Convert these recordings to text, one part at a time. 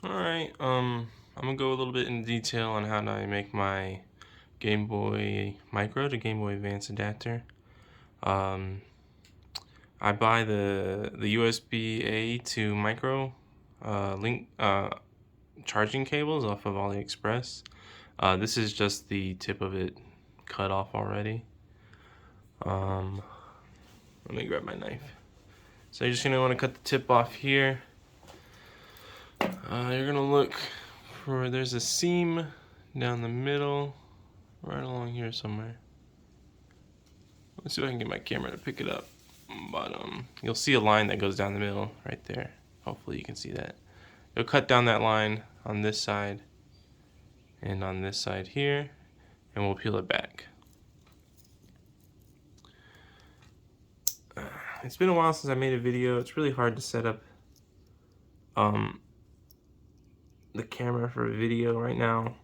Alright, I'm gonna go a little bit in detail on how I make my Game Boy Micro to Game Boy Advance adapter. Um, I buy the USB-A to micro link charging cables off of AliExpress. This is just the tip of it cut off already. Um, Let me grab my knife. So you're just gonna want to cut the tip off here. You're gonna look for, there's a seam down the middle, right along here somewhere. Let's see if I can get my camera to pick it up. But you'll see a line that goes down the middle right there. Hopefully you can see that. You'll cut down that line on this side and on this side here, and we'll peel it back. It's been a while since I made a video. It's really hard to set up the camera for a video right now.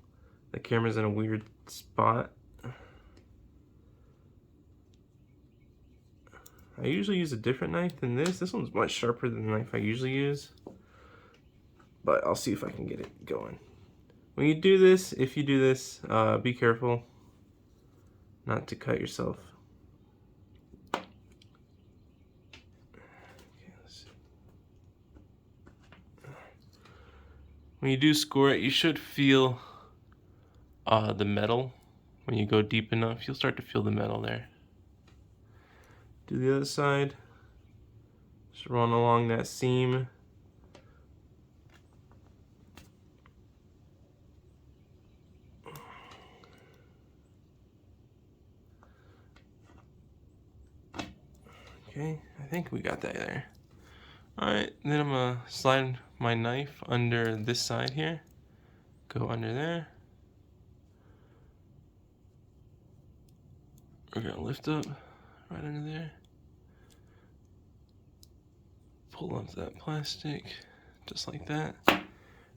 The camera's in a weird spot. I usually use a different knife than this. This one's much sharper than the knife I usually use. But I'll see if I can get it going. When you do this, if you do this, be careful not to cut yourself. Okay, let's see. When you do score it, you should feel the metal. When you go deep enough, you'll start to feel the metal there. Do the other side. Just run along that seam. Okay, I think we got that there. Alright, then I'm gonna slide my knife under this side here. Go under there. We're gonna lift up right under there. Pull up that plastic, just like that.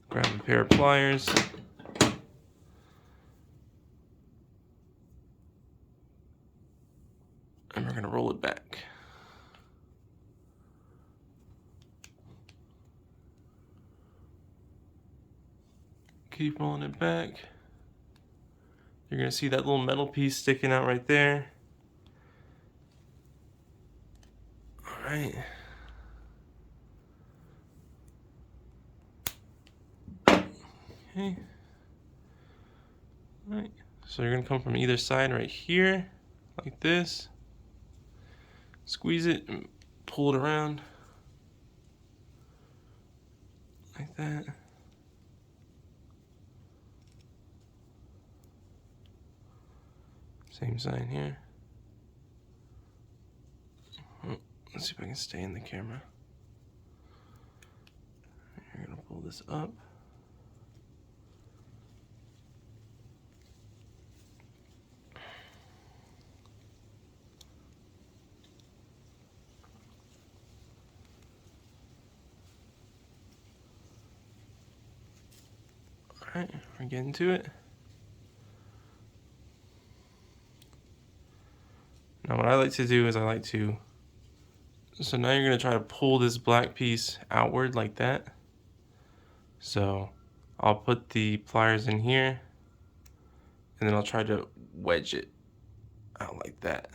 Grab a pair of pliers. And we're gonna roll it back. Keep rolling it back. You're gonna see that little metal piece sticking out right there. All right. Okay. All right. So you're gonna come from either side right here, like this. Squeeze it and pull it around, like that. Same side here. Let's see if I can stay in the camera. You're gonna pull this up. All right, we're getting to it. Now what I like to do is so now you're gonna try to pull this black piece outward like that. So I'll put the pliers in here and then I'll try to wedge it out like that.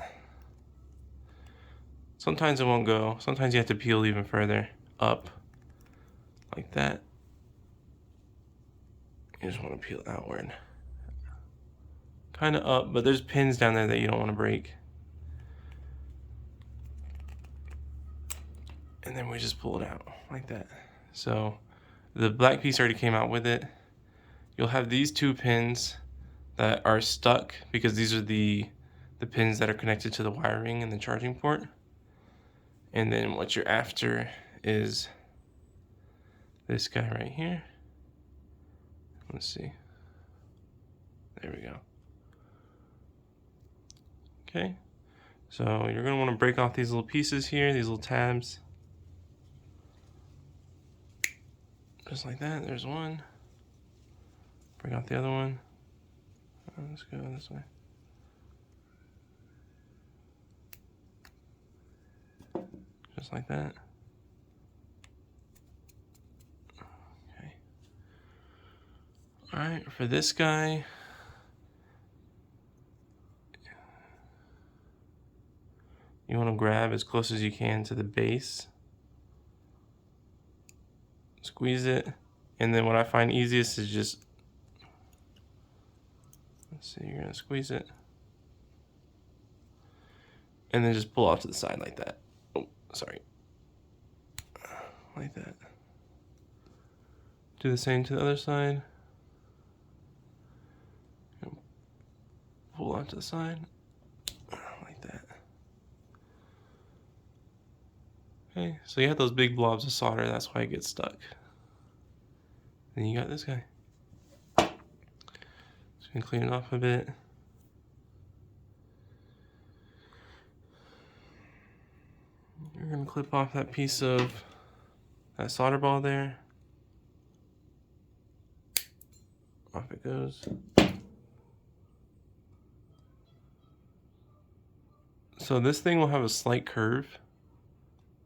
Sometimes it won't go. Sometimes you have to peel even further up like that. You just want to peel outward. Kind of up, but there's pins down there that you don't want to break. And then we just pull it out like that. So the black piece already came out with it. You'll have these two pins that are stuck because these are the pins that are connected to the wiring and the charging port. And then what you're after is this guy right here. Let's see. There we go. Okay. So you're going to want to break off these little pieces here, these little tabs. Just like that. There's one. Break out the other one. Let's go this way. Just like that. Okay. Alright, for this guy, you want to grab as close as you can to the base. Squeeze it. And then what I find easiest is just, let's see, you're going to squeeze it. And then just pull off to the side like that. Oh, sorry. Like that. Do the same to the other side. Pull off to the side. Like that. Okay, so you have those big blobs of solder, that's why it gets stuck. Then you got this guy. Just gonna clean it off a bit. You're gonna clip off that piece of that solder ball there. Off it goes. So this thing will have a slight curve.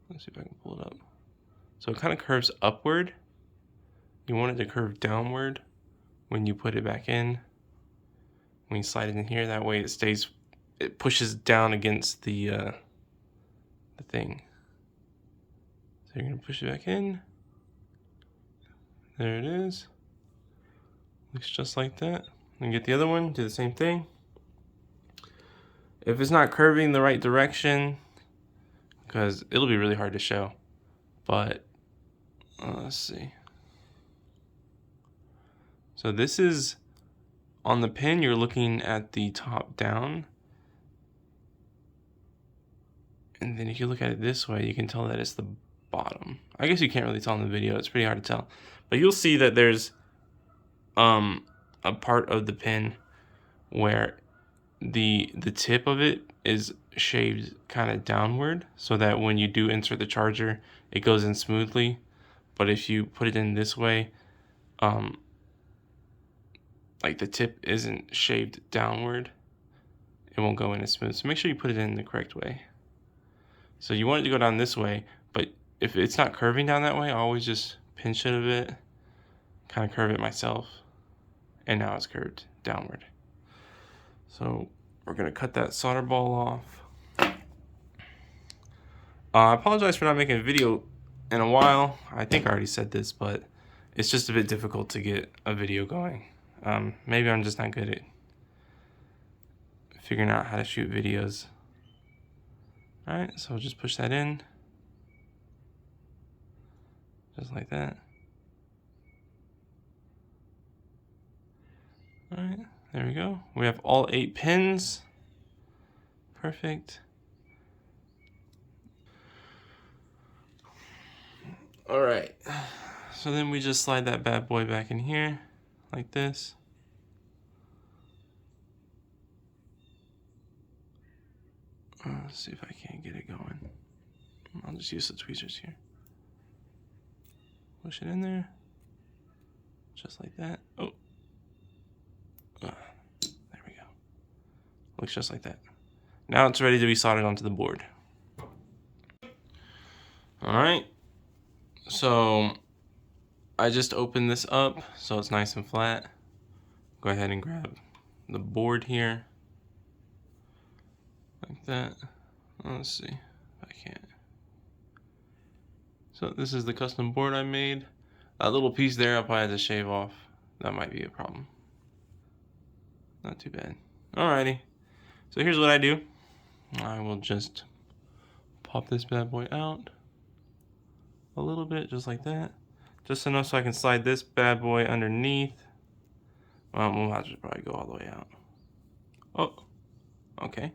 Let's see if I can pull it up. So it kind of curves upward. You want it to curve downward when you put it back in. When you slide it in here, that way it pushes down against the thing. So you're gonna push it back in. There it is. Looks just like that. And get the other one, do the same thing. If it's not curving the right direction, because it'll be really hard to show, but let's see. So this is, on the pin, you're looking at the top down. And then if you look at it this way, you can tell that it's the bottom. I guess you can't really tell in the video, it's pretty hard to tell. But you'll see that there's a part of the pin where the tip of it is shaved kind of downward, so that when you do insert the charger, it goes in smoothly. But if you put it in this way, like the tip isn't shaved downward, it won't go in as smooth. So make sure you put it in the correct way. So you want it to go down this way, but if it's not curving down that way, I always just pinch it a bit, kind of curve it myself, and now it's curved downward. So we're gonna cut that solder ball off. I apologize for not making a video in a while. I think I already said this, but it's just a bit difficult to get a video going. Maybe I'm just not good at figuring out how to shoot videos. Alright, so just push that in. Just like that. Alright, there we go. We have all 8 pins. Perfect. Alright, so then we just slide that bad boy back in here, like this. Let's see if I can't get it going. I'll just use the tweezers here. Push it in there, just like that. Oh, there we go. Looks just like that. Now it's ready to be soldered onto the board. Alright, so I just opened this up so it's nice and flat. Go ahead and grab the board here, like that. Let's see if I can't. So this is the custom board I made. That little piece there I'll probably have to shave off. That might be a problem. Not too bad. Alrighty. So here's what I do. I will just pop this bad boy out a little bit, just like that. Just enough so I can slide this bad boy underneath. Well, we'll have to probably go all the way out. Oh, okay.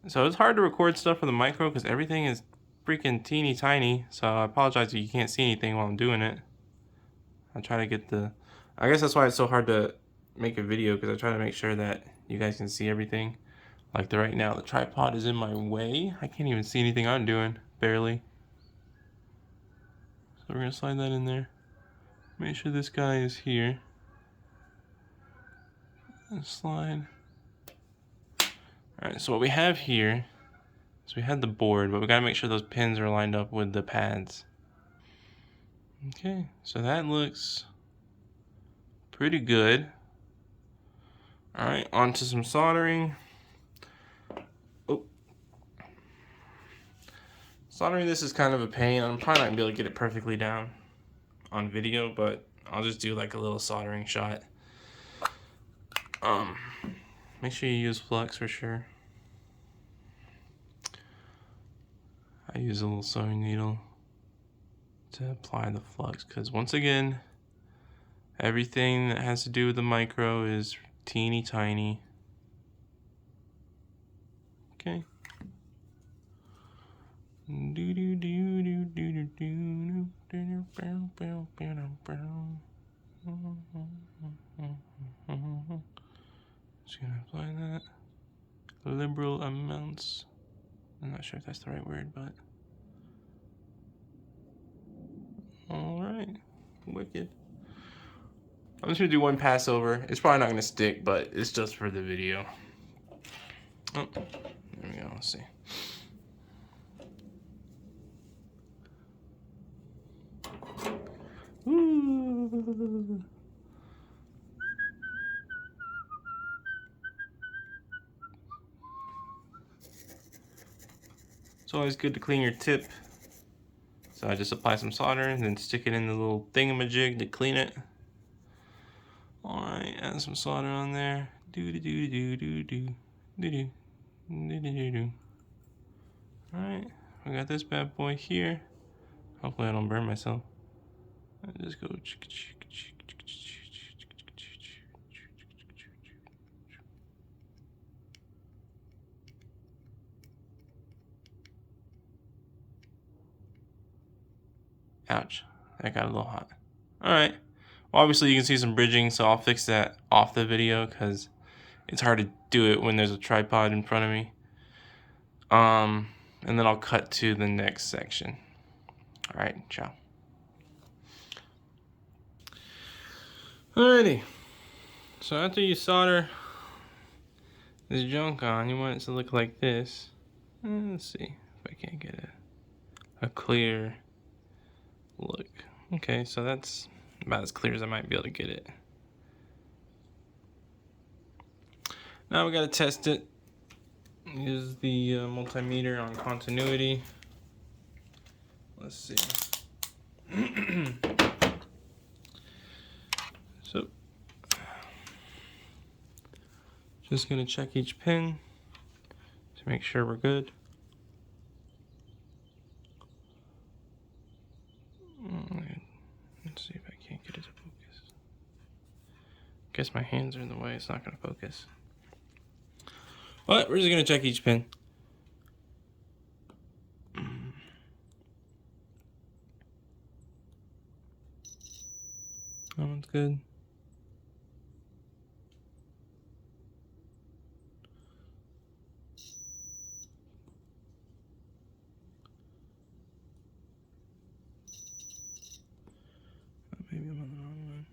So it's hard to record stuff for the micro because everything is freaking teeny tiny. So I apologize if you can't see anything while I'm doing it. I try to get I guess that's why it's so hard to make a video, because I try to make sure that you guys can see everything. Like right now, the tripod is in my way. I can't even see anything I'm doing, barely. So we're gonna slide that in there. Make sure this guy is here. And slide. Alright, so what we have here is we had the board, but we gotta make sure those pins are lined up with the pads. Okay, so that looks pretty good. All right, on to some soldering. Oh, soldering this is kind of a pain. I'm probably not gonna be able to get it perfectly down on video, but I'll just do like a little soldering shot. Make sure you use flux for sure. I use a little sewing needle to apply the flux, because once again, everything that has to do with the micro is teeny tiny. Okay. Just gonna apply that. Liberal amounts. I'm not sure if that's the right word, but alright. Wicked. I'm just gonna do one pass over. It's probably not gonna stick, but it's just for the video. Oh, there we go. Let's see. Ooh. It's always good to clean your tip. So I just apply some solder and then stick it in the little thingamajig to clean it. Alright, add some solder on there. Alright, we got this bad boy here. Hopefully I don't burn myself. I just go. Ouch, that got a little hot. Alright, well, obviously you can see some bridging, so I'll fix that off the video because it's hard to do it when there's a tripod in front of me. And then I'll cut to the next section. Alright, ciao. Alrighty, so after you solder this junk on, you want it to look like this. Let's see if I can't get a clear look. Okay, so that's about as clear as I might be able to get it. Now we gotta test it. Use the multimeter on continuity. Let's see. So, just gonna check each pin to make sure we're good. Let's see if I can't get it to focus. Guess my hands are in the way, it's not gonna focus. But we're just gonna check each pin. That one's good. Maybe I'm on the wrong one.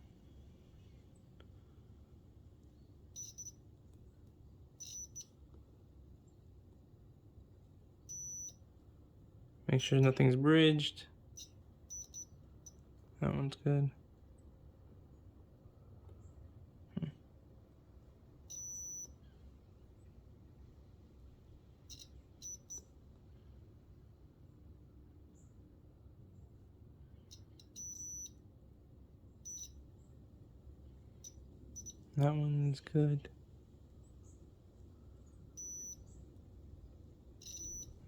Make sure nothing's bridged. That one's good. That one's good.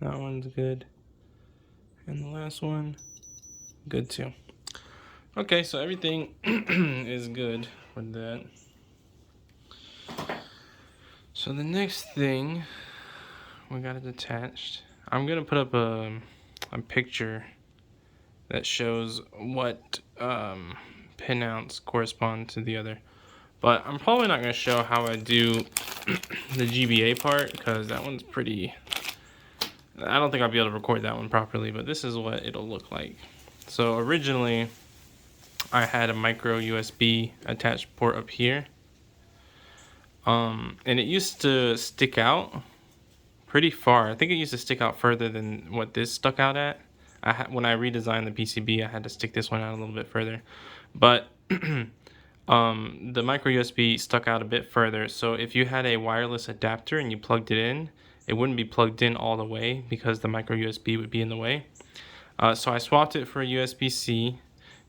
That one's good. And the last one, good too. Okay, so everything is good with that. So the next thing, we got it attached. I'm gonna put up a picture that shows what pin ounce correspond to the other. But I'm probably not gonna show how I do the GBA part because that one's pretty, I don't think I'll be able to record that one properly, but this is what it'll look like. So originally, I had a micro USB attached port up here. And it used to stick out pretty far. I think it used to stick out further than what this stuck out at. when I redesigned the PCB, I had to stick this one out a little bit further, but the micro USB stuck out a bit further. So if you had a wireless adapter and you plugged it in, it wouldn't be plugged in all the way because the micro USB would be in the way. So I swapped it for a USB-C.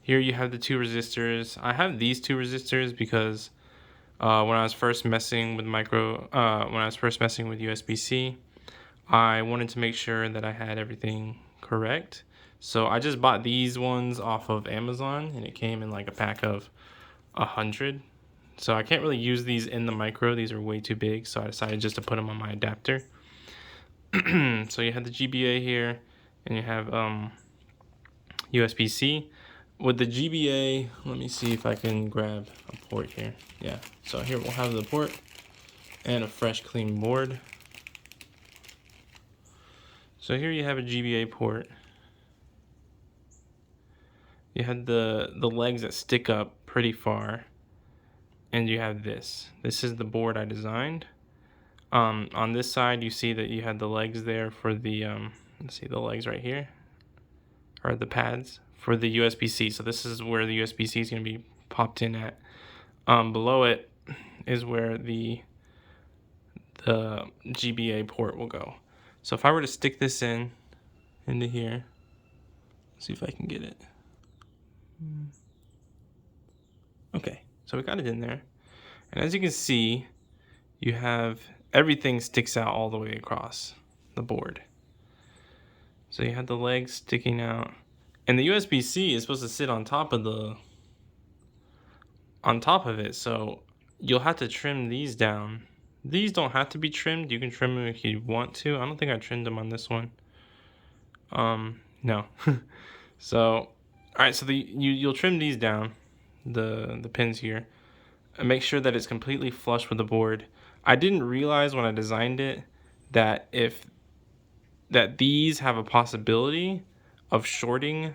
Here you have the two resistors. I have these two resistors because when I was first messing with USB-C, I wanted to make sure that I had everything correct. So I just bought these ones off of Amazon, and it came in like a pack of 100. So I can't really use these in the micro. These are way too big, so I decided just to put them on my adapter. So you have the GBA here, and you have USB-C. With the GBA, let me see if I can grab a port here. Yeah, so here we'll have the port and a fresh clean board. So here you have a GBA port. You had the legs that stick up pretty far, and you have this. This is the board I designed. On this side, you see that you had the legs there for the let's see, the legs right here are the pads for the USB-C. So this is where the USB-C is going to be popped in at. Below it is where the GBA port will go. So if I were to stick this into here, see if I can get it. Okay, so we got it in there. And as you can see, you have everything sticks out all the way across the board. So you have the legs sticking out. And the USB-C is supposed to sit on top of it, so you'll have to trim these down. These don't have to be trimmed. You can trim them if you want to. I don't think I trimmed them on this one. No. So, all right. So you'll trim these down, the pins here, and make sure that it's completely flush with the board. I didn't realize when I designed it that these have a possibility of shorting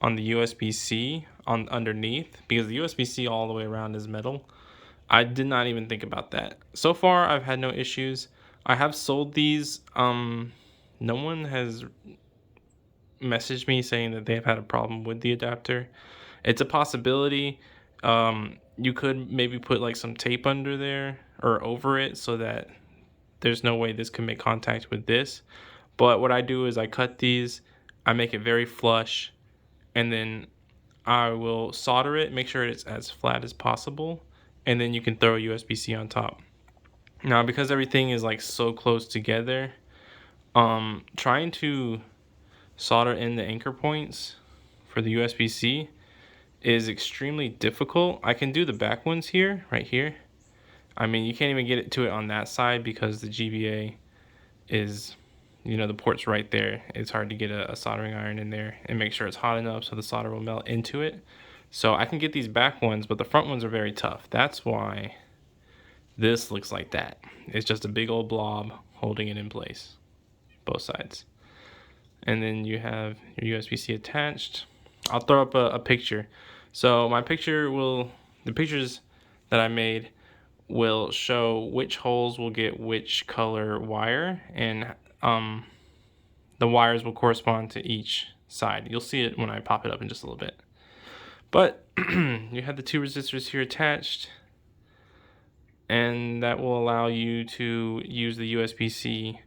on the USB-C on underneath, because the USB-C all the way around is metal. I did not even think about that. So far, I've had no issues. I have sold these. No one has messaged me saying that they've had a problem with the adapter. It's a possibility. You could maybe put like some tape under there or over it so that there's no way this can make contact with this. But what I do is I cut these, I make it very flush, and then I will solder it, make sure it's as flat as possible, and then you can throw a USB-C on top. Now, because everything is like so close together, trying to solder in the anchor points for the USB-C is extremely difficult. I can do the back ones here, right here. I mean, you can't even get it to it on that side because the GBA is, the port's right there. It's hard to get a soldering iron in there and make sure it's hot enough so the solder will melt into it. So I can get these back ones, but the front ones are very tough. That's why this looks like that. It's just a big old blob holding it in place, both sides. And then you have your USB-C attached. I'll throw up a picture. So the pictures that I made will show which holes will get which color wire, and the wires will correspond to each side. You'll see it when I pop it up in just a little bit. But you have the two resistors here attached, and that will allow you to use the USB-C,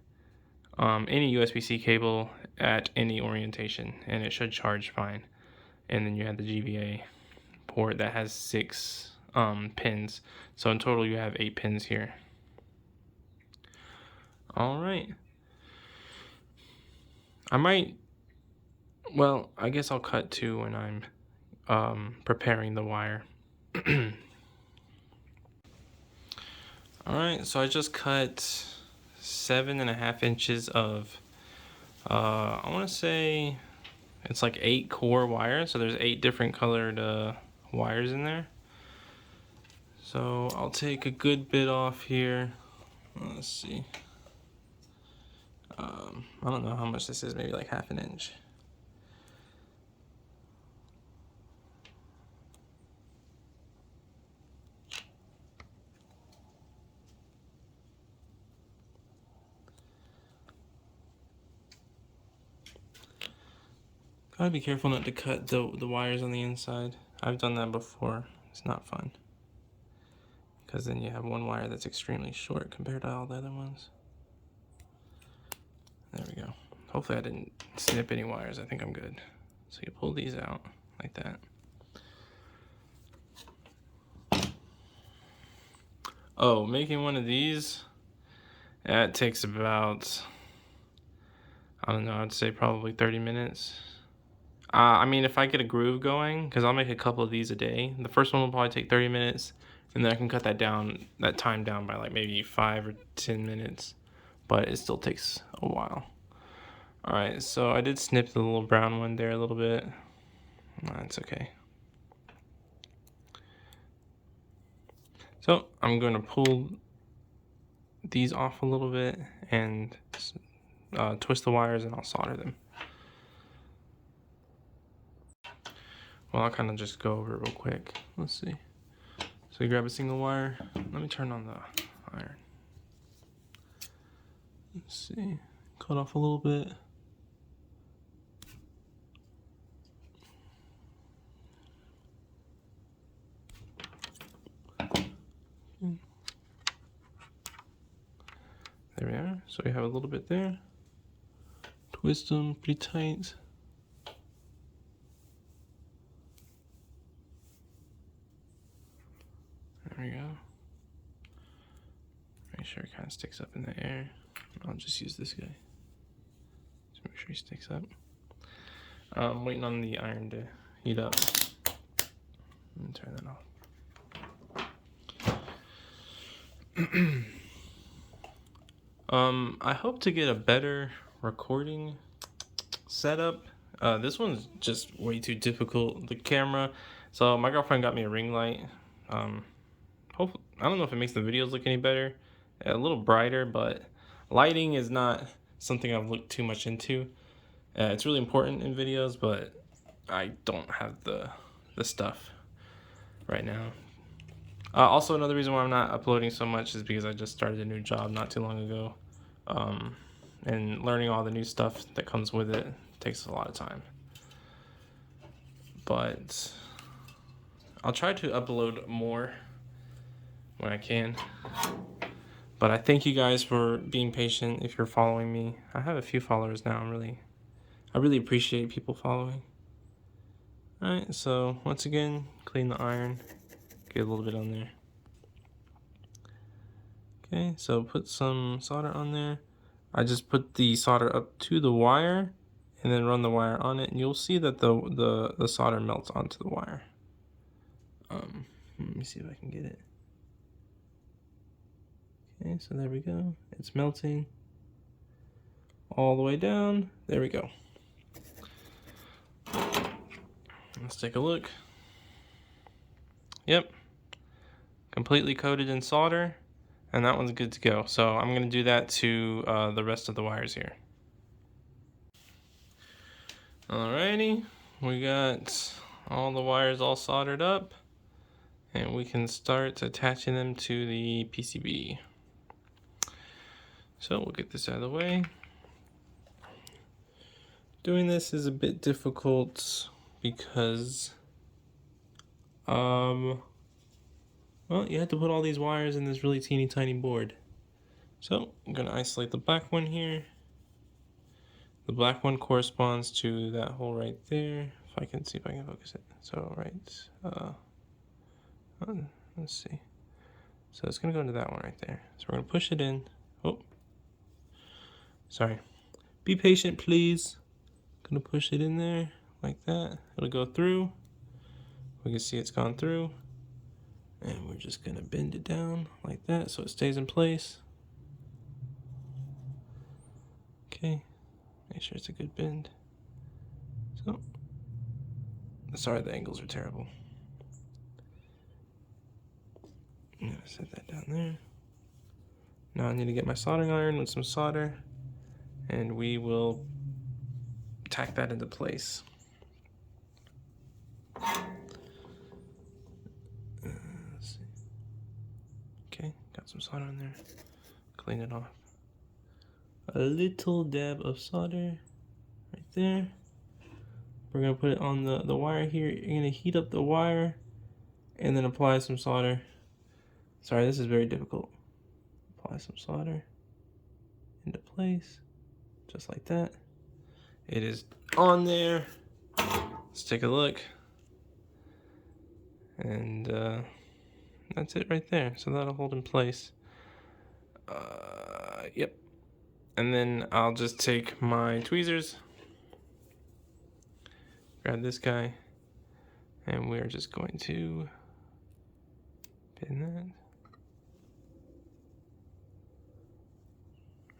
any USB-C cable at any orientation, and it should charge fine. And then you have the GBA port that has 6 pins. So in total you have 8 pins here. All right. I guess I'll cut to when I'm preparing the wire. All right, so I just cut 7.5 inches of I want to say it's like 8 core wires, so there's 8 different colored wires in there. So I'll take a good bit off here. Let's see. I don't know how much this is, maybe like 1/2 inch. Gotta be careful not to cut the wires on the inside. I've done that before. It's not fun. Because then you have one wire that's extremely short compared to all the other ones. There we go. Hopefully I didn't snip any wires. I think I'm good. So you pull these out like that. Oh, making one of these, that takes about, I don't know, I'd say probably 30 minutes. I mean, if I get a groove going, because I'll make a couple of these a day, the first one will probably take 30 minutes, and then I can cut that time down by like maybe 5 or 10 minutes, but it still takes a while. All right, so I did snip the little brown one there a little bit. That's okay. So I'm going to pull these off a little bit and twist the wires, and I'll solder them. Well, I'll kind of just go over it real quick. Let's see. So you grab a single wire. Let me turn on the iron. Let's see. Cut off a little bit. There we are. So we have a little bit there. Twist them pretty tight. There we go. Make sure it kind of sticks up in the air. I'll just use this guy. Just make sure he sticks up. I'm waiting on the iron to heat up. Let me turn that off. I hope to get a better recording setup. This one's just way too difficult. The camera. So my girlfriend got me a ring light. Hopefully, I don't know if it makes the videos look any better. A little brighter, but lighting is not something I've looked too much into. It's really important in videos, but I don't have the stuff right now. Also, another reason why I'm not uploading so much is because I just started a new job not too long ago. And learning all the new stuff that comes with it takes a lot of time. But I'll try to upload more when I can. But I thank you guys for being patient if you're following me. I have a few followers now. I really appreciate people following. Alright, so once again, clean the iron. Get a little bit on there. Okay, so put some solder on there. I just put the solder up to the wire and then run the wire on it, and you'll see that the solder melts onto the wire. Let me see if I can get it. Okay, so there we go. It's melting all the way down. There we go. Let's take a look. Yep, completely coated in solder, and that one's good to go. So I'm gonna do that to the rest of the wires here. Alrighty, we got all the wires all soldered up, and we can start attaching them to the PCB. So we'll get this out of the way. Doing this is a bit difficult because well, you have to put all these wires in this really teeny tiny board. So I'm gonna isolate the black one here. The black one corresponds to that hole right there. If I can see if I can focus it. So let's see. So it's gonna go into that one right there. So we're gonna push it in. Oh, sorry. Be patient, please. Gonna push it in there like that. It'll go through. We can see it's gone through. And we're just gonna bend it down like that so it stays in place. Okay, make sure it's a good bend. So, sorry, the angles are terrible. I'm gonna set that down there. Now I need to get my soldering iron with some solder, and we will tack that into place. Let's see. Okay, got some solder on there. Clean it off. A little dab of solder right there. We're gonna put it on the wire here. You're gonna heat up the wire and then apply some solder. Sorry, this is very difficult. Apply some solder into place, just like that. It is on there. Let's take a look. And that's it right there. So that'll hold in place. Yep. And then I'll just take my tweezers, grab this guy, and we're just going to pin that.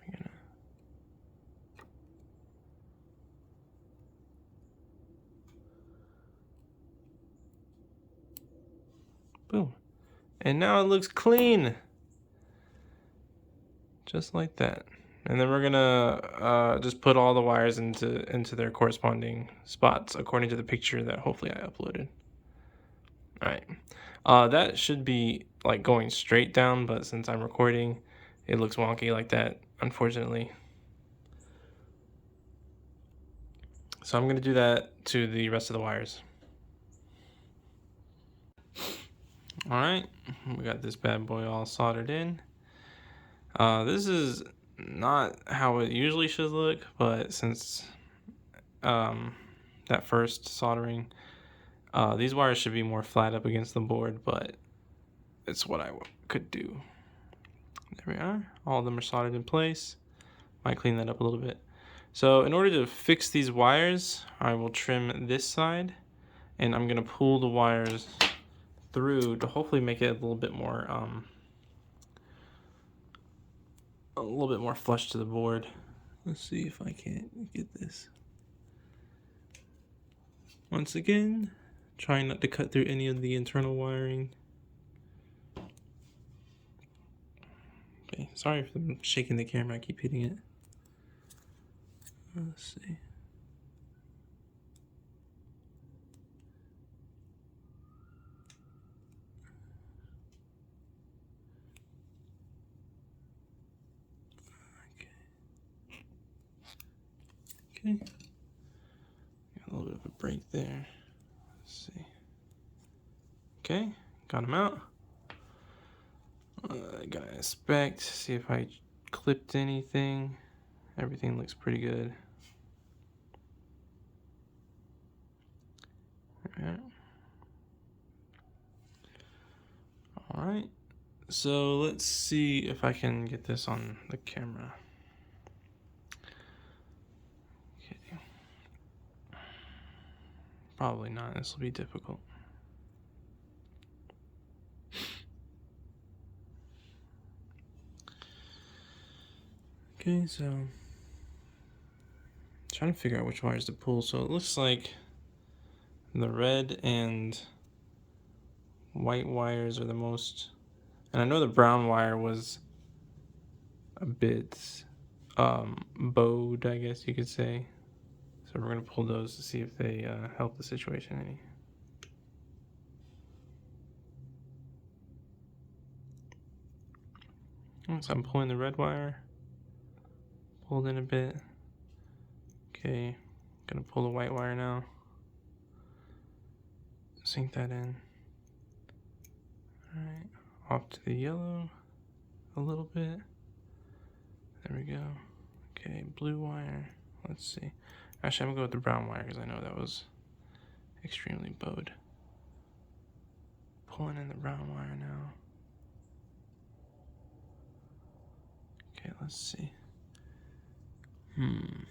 We're gonna boom. And now it looks clean. Just like that. And then we're gonna just put all the wires into their corresponding spots according to the picture that hopefully I uploaded. All right, that should be like going straight down, but since I'm recording, it looks wonky like that, unfortunately. So I'm gonna do that to the rest of the wires. All right, we got this bad boy all soldered in. This is not how it usually should look, but since that first soldering, these wires should be more flat up against the board, but it's what I could do. There we are. All of them are soldered in place. Might clean that up a little bit. So in order to fix these wires, I will trim this side, and I'm gonna pull the wires through to hopefully make it a little bit more flush to the board. Let's see if I can't get this. Once again, trying not to cut through any of the internal wiring. Okay, sorry for shaking the camera, I keep hitting it. Let's see. Okay. Got a little bit of a break there. Let's see. Okay, got them out. Gotta inspect, see if I clipped anything. Everything looks pretty good. All right. So let's see if I can get this on the camera. Okay. Probably not. This will be difficult. Okay, so trying to figure out which wires to pull. So it looks like the red and white wires are the most, and I know the brown wire was a bit bowed, I guess you could say. So we're gonna pull those to see if they help the situation any. So I'm pulling the red wire, pulled in a bit. Okay, gonna pull the white wire now. Sink that in. All right, off to the yellow a little bit. There we go. Okay, blue wire. Let's see. Actually, I'm gonna go with the brown wire because I know that was extremely bowed. Pulling in the brown wire now. Okay, let's see. You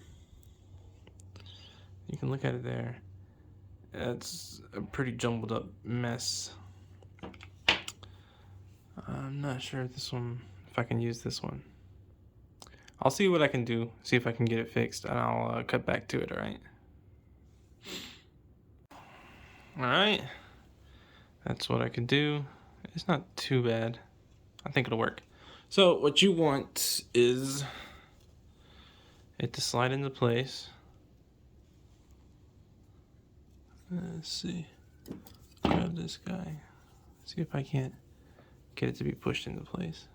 can look at it there. It's a pretty jumbled up mess. I'm not sure if I can use this one. I'll see what I can do, see if I can get it fixed, and I'll cut back to it, alright? Alright, that's what I can do. It's not too bad. I think it'll work. So what you want is it to slide into place. Let's see. Grab this guy. See if I can't get it to be pushed into place.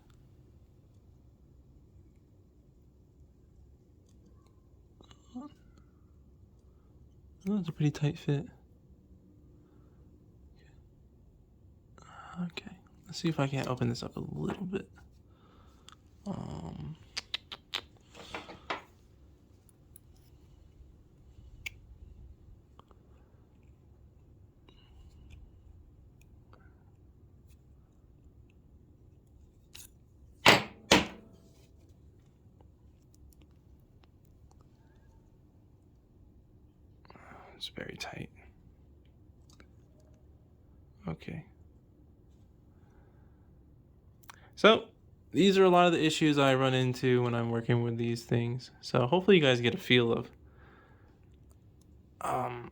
Oh, that's a pretty tight fit. Okay, let's see if I can open this up a little bit. It's very tight. Okay. So these are a lot of the issues I run into when I'm working with these things. So hopefully you guys get a feel of how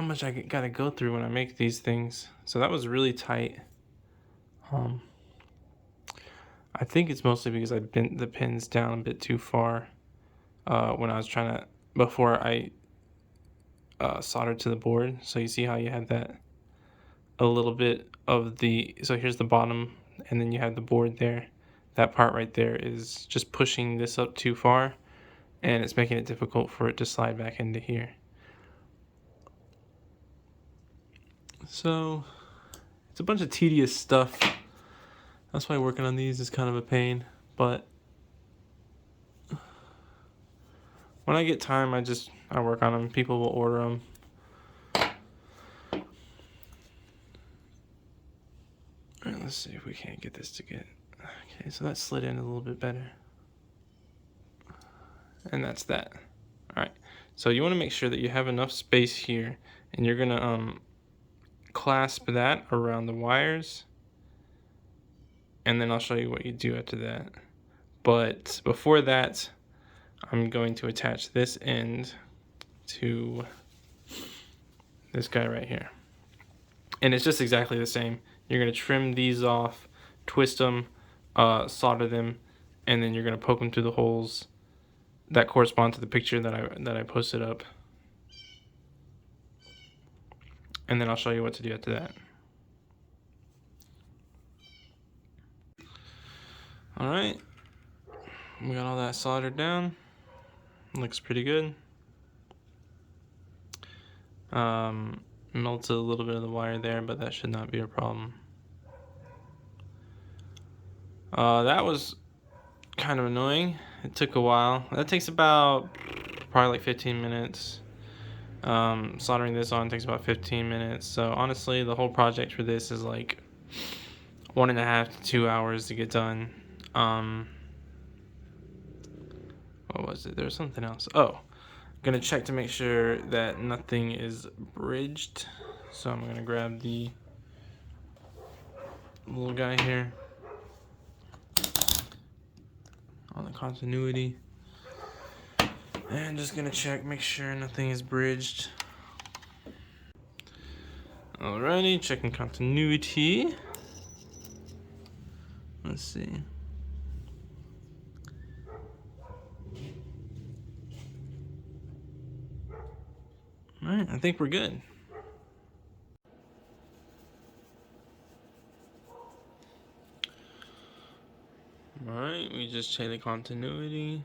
much I gotta go through when I make these things. So that was really tight. I think it's mostly because I bent the pins down a bit too far when I was trying to, before I soldered to the board. So you see how you had that a little bit of the, so here's the bottom and then you have the board there. That part right there is just pushing this up too far and it's making it difficult for it to slide back into here. So it's a bunch of tedious stuff. That's why working on these is kind of a pain, but when I get time, I work on them. People will order them. All right, let's see if we can't get this to get, okay, so that slid in a little bit better. And that's that. All right, so you want to make sure that you have enough space here, and you're gonna clasp that around the wires, and then I'll show you what you do after that. But before that, I'm going to attach this end to this guy right here. And it's just exactly the same. You're gonna trim these off, twist them, solder them, and then you're gonna poke them through the holes that correspond to the picture that I posted up. And then I'll show you what to do after that. All right, we got all that soldered down. Looks pretty good. Melted a little bit of the wire there, but that should not be a problem. That was kind of annoying. It took a while. That takes about probably like 15 minutes. Soldering this on takes about 15 minutes. So honestly, the whole project for this is like 1.5 to 2 hours to get done. What was it? There was something else. Oh, gonna check to make sure that nothing is bridged. So I'm gonna grab the little guy here on the continuity. And just gonna check, make sure nothing is bridged. Alrighty, checking continuity. Let's see. Alright, I think we're good. Alright, we just check the continuity.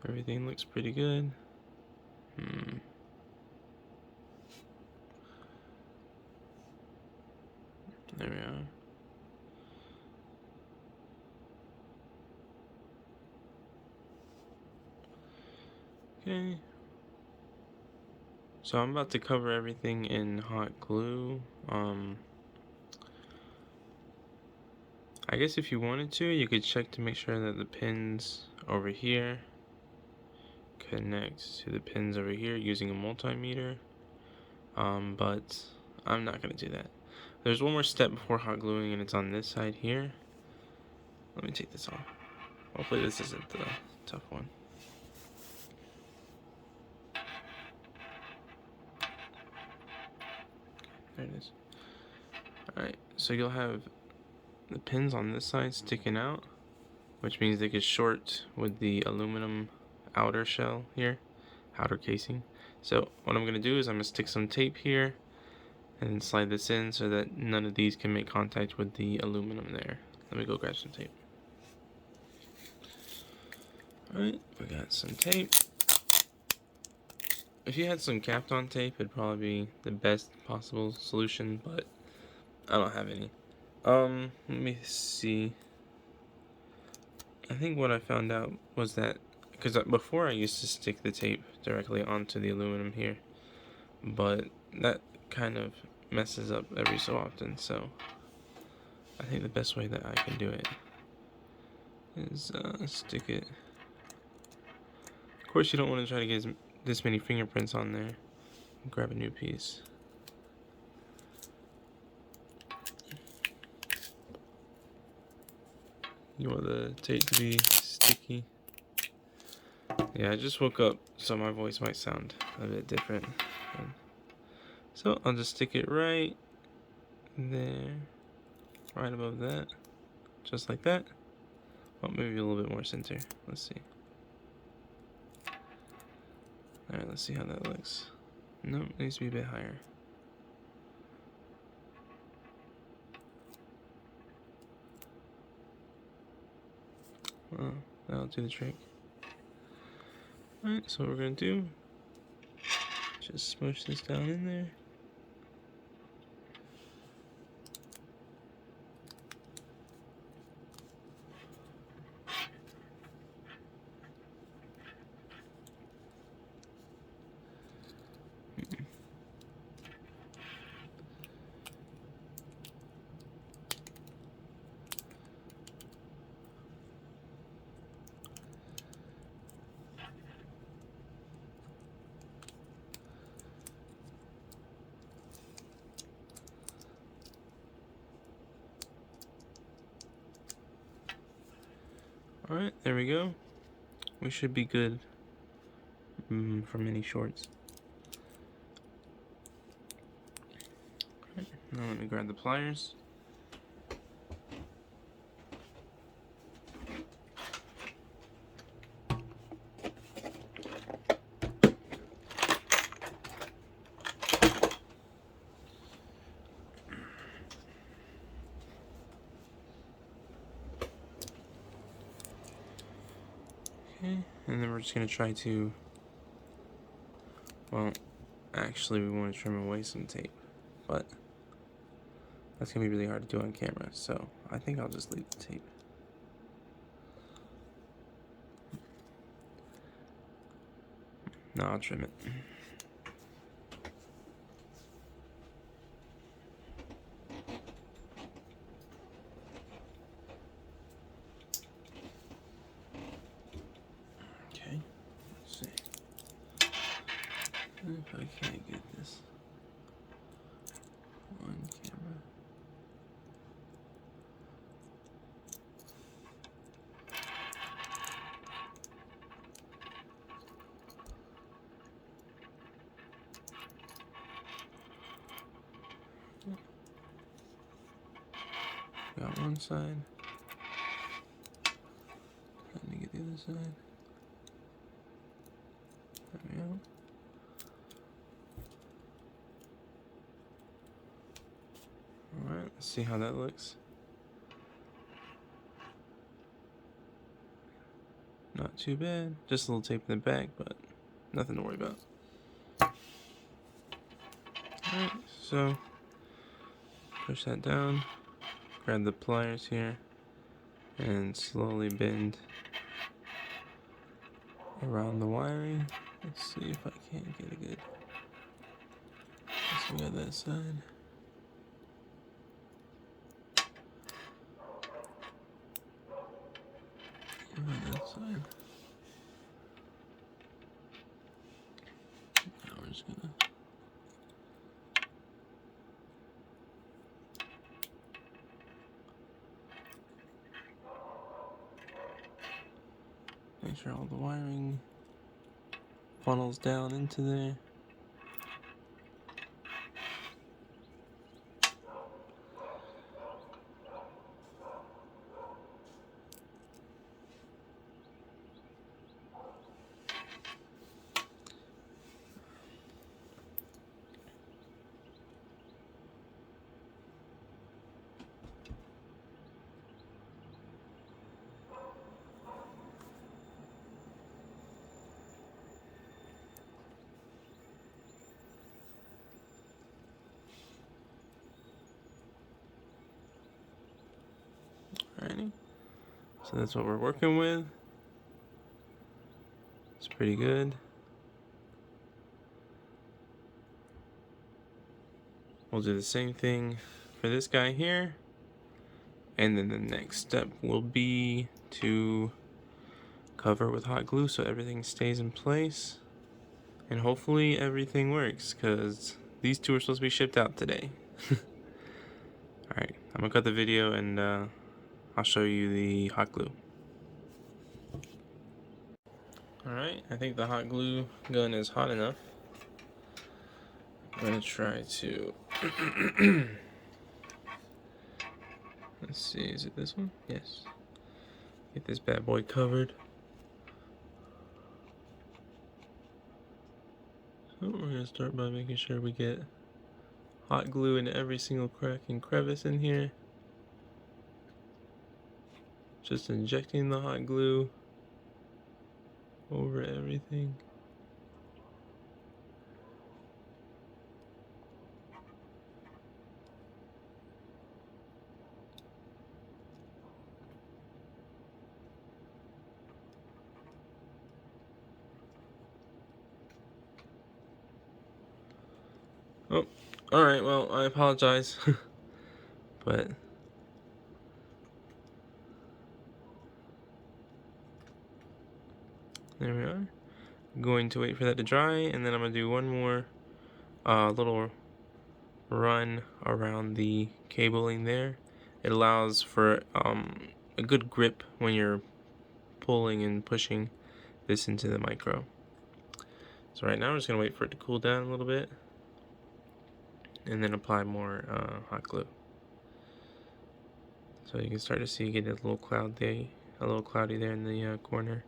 Everything looks pretty good. There we are. Okay. So I'm about to cover everything in hot glue. I guess if you wanted to, you could check to make sure that the pins over here connect to the pins over here using a multimeter. But I'm not gonna do that. There's one more step before hot gluing, and it's on this side here. Let me take this off. Hopefully this isn't the tough one. There it is. Alright, so you'll have the pins on this side sticking out, which means they get short with the aluminum outer shell here, outer casing. So what I'm going to do is I'm going to stick some tape here and then slide this in so that none of these can make contact with the aluminum there. Let me go grab some tape. Alright, we got some tape. if you had some Kapton tape, it'd probably be the best possible solution, but I don't have any. Let me see. I think what I found out was that, because before I used to stick the tape directly onto the aluminum here, but that kind of messes up every so often, so I think the best way that I can do it is stick it. Of course, you don't want to try to get this many fingerprints on there. Grab a new piece. You want the tape to be sticky. Yeah, I just woke up, so my voice might sound a bit different. So I'll just stick it right there, right above that, just like that. Oh, maybe a little bit more center. Let's see. Alright, let's see how that looks. Nope, needs to be a bit higher. Oh, that'll do the trick. Alright, so what we're gonna do, just smush this down in there. Alright, there we go. We should be good for mini shorts. Alright, now let me grab the pliers. Okay, and then we're just going to try to, well, actually we want to trim away some tape, but that's going to be really hard to do on camera, so I think I'll just leave the tape. No, I'll trim it. Okay, let's see. If I can't get this on camera. Got one side. Let me get the other side. There we go. Alright, let's see how that looks. Not too bad. Just a little tape in the back, but nothing to worry about. Alright, so push that down. Grab the pliers here and slowly bend around the wiring. Let's see if I can't get a good. So we got that side. And that side. Now we're just gonna. Make sure all the wiring funnels down into there. Alrighty. So that's what we're working with. It's pretty good. We'll do the same thing for this guy here. And then the next step will be to cover with hot glue so everything stays in place. And hopefully everything works, because these two are supposed to be shipped out today. Alright, I'm gonna cut the video and I'll show you the hot glue. Alright, I think the hot glue gun is hot enough. I'm gonna try to let's see, is it this one? Yes. Get this bad boy covered. So we're gonna start by making sure we get hot glue in every single crack and crevice in here. Just injecting the hot glue over everything. Oh, alright, well, I apologize. But there we are. I'm going to wait for that to dry, and then I'm going to do one more little run around the cabling there. It allows for a good grip when you're pulling and pushing this into the micro. So right now I'm just going to wait for it to cool down a little bit, and then apply more hot glue. So you can start to see you get a little cloudy there in the corner,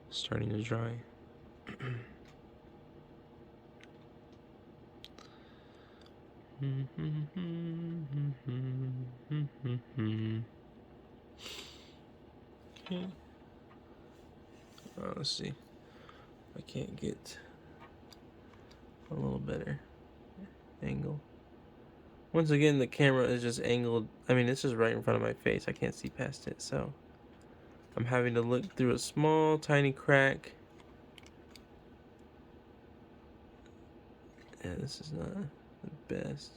starting to dry. Okay. Let's see. I can't get a little better angle. Once again, the camera is just angled. I mean, this is right in front of my face. I can't see past it, so I'm having to look through a small, tiny crack. Yeah, this is not the best.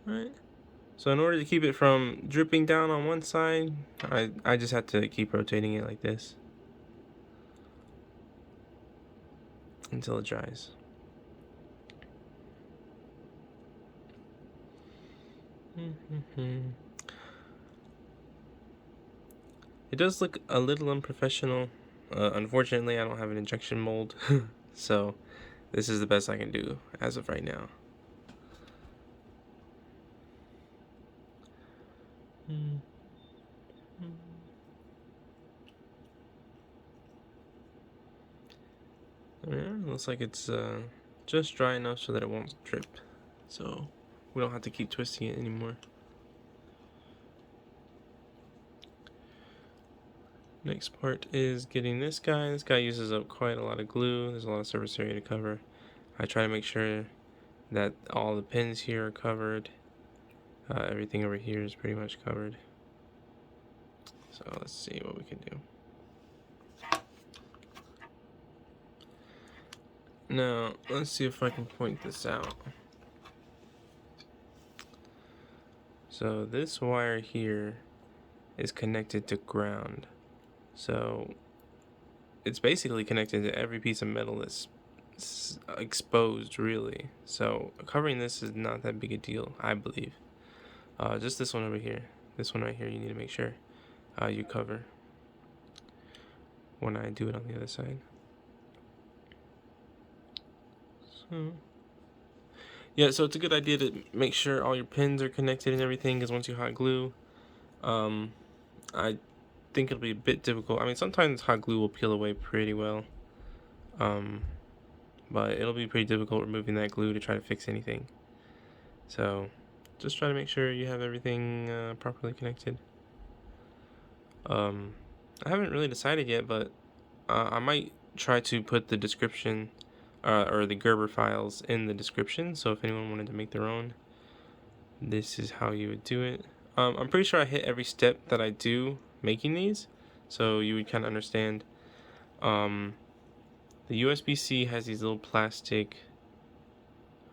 Alright. So in order to keep it from dripping down on one side, I just have to keep rotating it like this until it dries. It does look a little unprofessional. Unfortunately, I don't have an injection mold, so this is the best I can do as of right now. Yeah, looks like it's just dry enough so that it won't drip, so we don't have to keep twisting it anymore. Next part is getting this guy. This guy uses up quite a lot of glue. There's a lot of surface area to cover. I try to make sure that all the pins here are covered. Everything over here is pretty much covered. So let's see what we can do. Now, let's see if I can point this out. So this wire here is connected to ground. So it's basically connected to every piece of metal that's exposed, really. So covering this is not that big a deal, I believe. Just this one over here. This one right here, you need to make sure you cover when I do it on the other side. So yeah, so it's a good idea to make sure all your pins are connected and everything, because once you hot glue, I think it'll be a bit difficult. I mean, sometimes hot glue will peel away pretty well, but it'll be pretty difficult removing that glue to try to fix anything. So just try to make sure you have everything properly connected. I haven't really decided yet, but I might try to put the description or the Gerber files in the description, so if anyone wanted to make their own, this is how you would do it. I'm pretty sure I hit every step that I do making these, so you would kind of understand. The USB-C has these little plastic,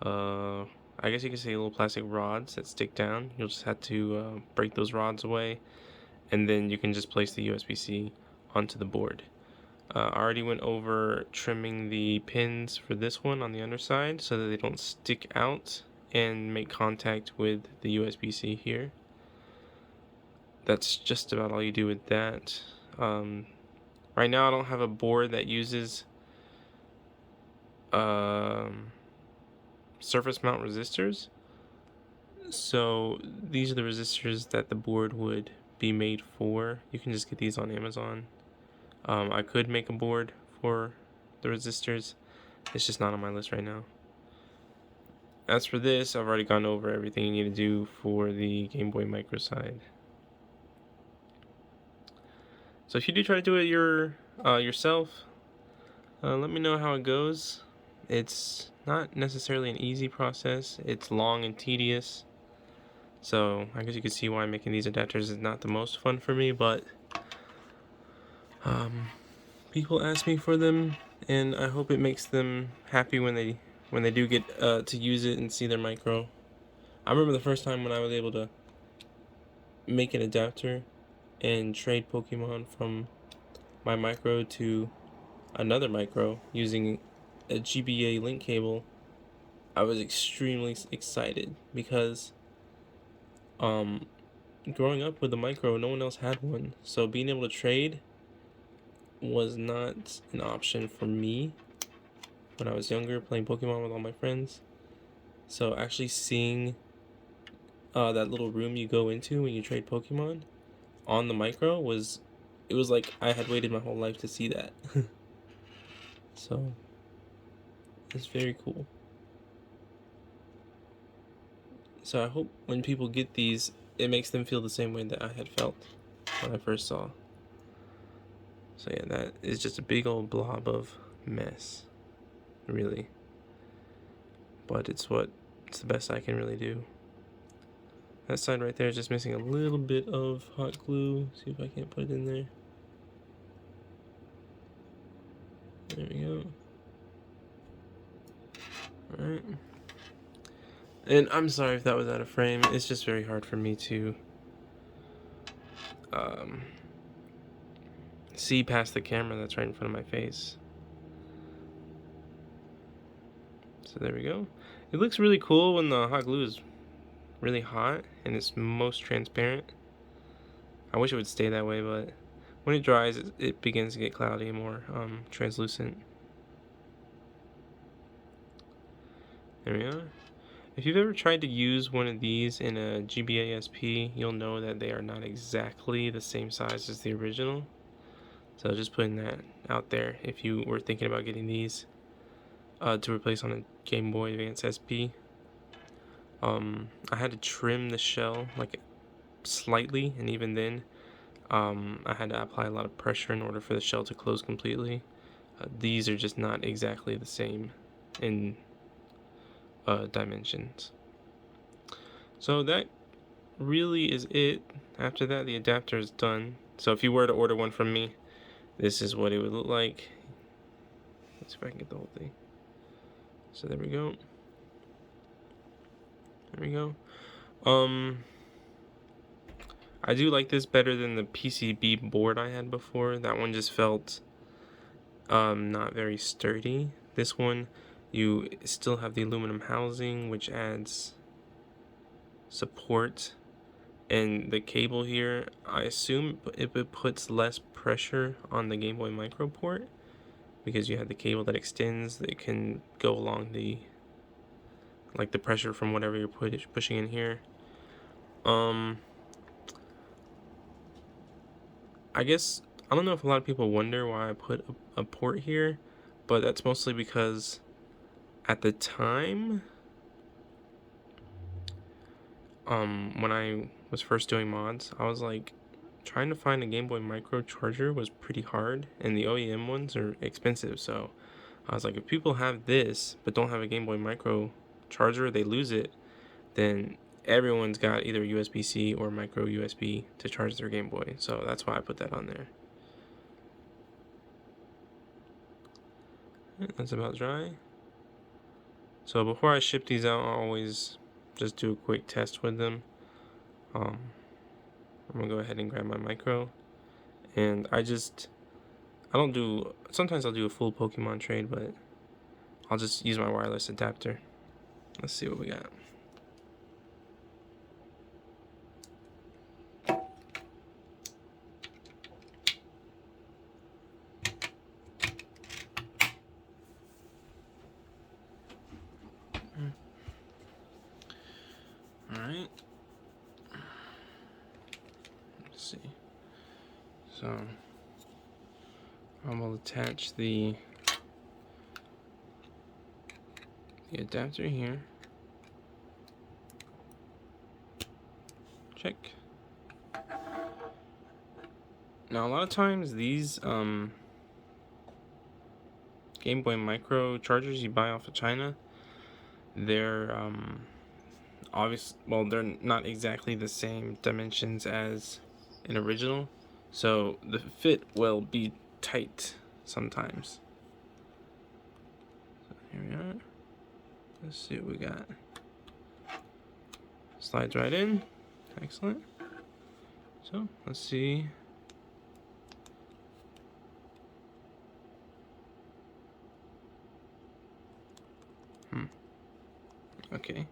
I guess you could say little plastic rods that stick down. You'll just have to break those rods away, and then you can just place the USB-C onto the board. I already went over trimming the pins for this one on the underside so that they don't stick out and make contact with the USB-C here. That's just about all you do with that. Right now I don't have a board that uses surface mount resistors, so these are the resistors that the board would be made for. You can just get these on Amazon. I could make a board for the resistors, it's just not on my list right now. As for this, I've already gone over everything you need to do for the Game Boy Micro side. So if you do try to do it yourself, let me know how it goes. It's not necessarily an easy process. It's long and tedious. So I guess you can see why making these adapters is not the most fun for me, but people ask me for them, and I hope it makes them happy when they do get to use it and see their micro. I remember the first time when I was able to make an adapter and trade Pokemon from my micro to another micro using a GBA link cable. I was extremely excited because growing up with a micro, no one else had one, so being able to trade was not an option for me when I was younger, playing Pokemon with all my friends. So actually seeing that little room you go into when you trade Pokemon on the micro was like I had waited my whole life to see that. So it's very cool. So I hope when people get these, it makes them feel the same way that I had felt when I first saw. So yeah, that is just a big old blob of mess, really. But it's the best I can really do. That side right there is just missing a little bit of hot glue. See if I can't put it in there. There we go. Alright. And I'm sorry if that was out of frame. It's just very hard for me to see past the camera that's right in front of my face. So there we go. It looks really cool when the hot glue is really hot and it's most transparent. I wish it would stay that way, but when it dries, it begins to get cloudy and more translucent. There we are. If you've ever tried to use one of these in a GBA SP, you'll know that they are not exactly the same size as the original. So just putting that out there if you were thinking about getting these to replace on a Game Boy Advance SP. I had to trim the shell like slightly, and even then I had to apply a lot of pressure in order for the shell to close completely. These are just not exactly the same in dimensions. So that really is it. After that, the adapter is done. So if you were to order one from me, this is what it would look like. Let's see if I can get the whole thing. So there we go. There we go. I do like this better than the PCB board I had before. That one just felt not very sturdy. This one, you still have the aluminum housing, which adds support. And the cable here, I assume it puts less pressure on the Game Boy Micro port because you have the cable that extends that can go along the pressure from whatever you're pushing in here. I guess I don't know if a lot of people wonder why I put a port here, but that's mostly because at the time when I was first doing mods, I was like, trying to find a Game Boy Micro charger was pretty hard, and the OEM ones are expensive. So I was like, if people have this but don't have a Game Boy Micro charger, they lose it, then everyone's got either USB-C or micro USB to charge their Game Boy. So that's why I put that on there. That's about dry. So before I ship these out, I'll always just do a quick test with them. I'm gonna go ahead and grab my micro, and I don't do, sometimes I'll do a full Pokemon trade, but I'll just use my wireless adapter. Let's see what we got. Alright. Let's see. So I will attach the adapter here. Check. Now a lot of times these Game Boy Micro chargers you buy off of China, they're well, they're not exactly the same dimensions as an original, so the fit will be tight sometimes. So here we are. Let's see what we got. Slides right in. Excellent. So let's see. Okay.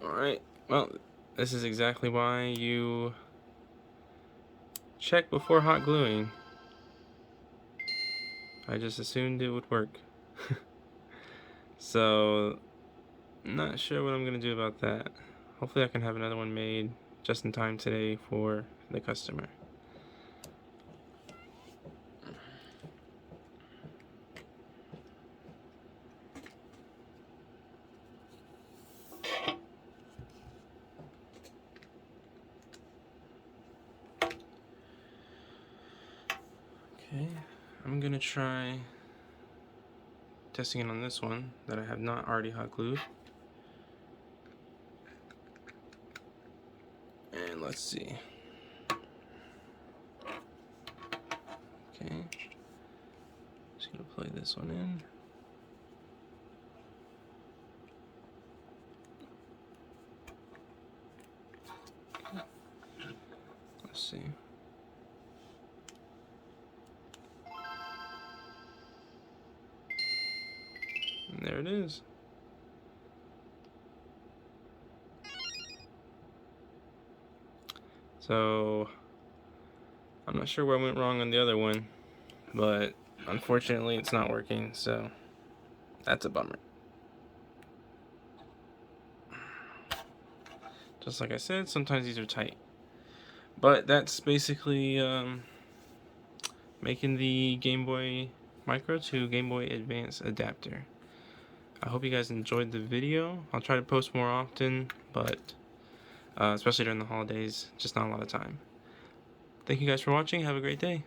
Alright, well, this is exactly why you check before hot gluing. I just assumed it would work. So, not sure what I'm gonna do about that. Hopefully I can have another one made just in time today for the customer. Okay, I'm gonna try testing it on this one that I have not already hot glued. And let's see. Okay, just gonna plug this one in. Okay. Let's see. And there it is. So, I'm not sure where I went wrong on the other one, but unfortunately it's not working, so that's a bummer. Just like I said, sometimes these are tight. But that's basically making the Game Boy Micro to Game Boy Advance adapter. I hope you guys enjoyed the video. I'll try to post more often, but especially during the holidays, just not a lot of time. Thank you guys for watching. Have a great day.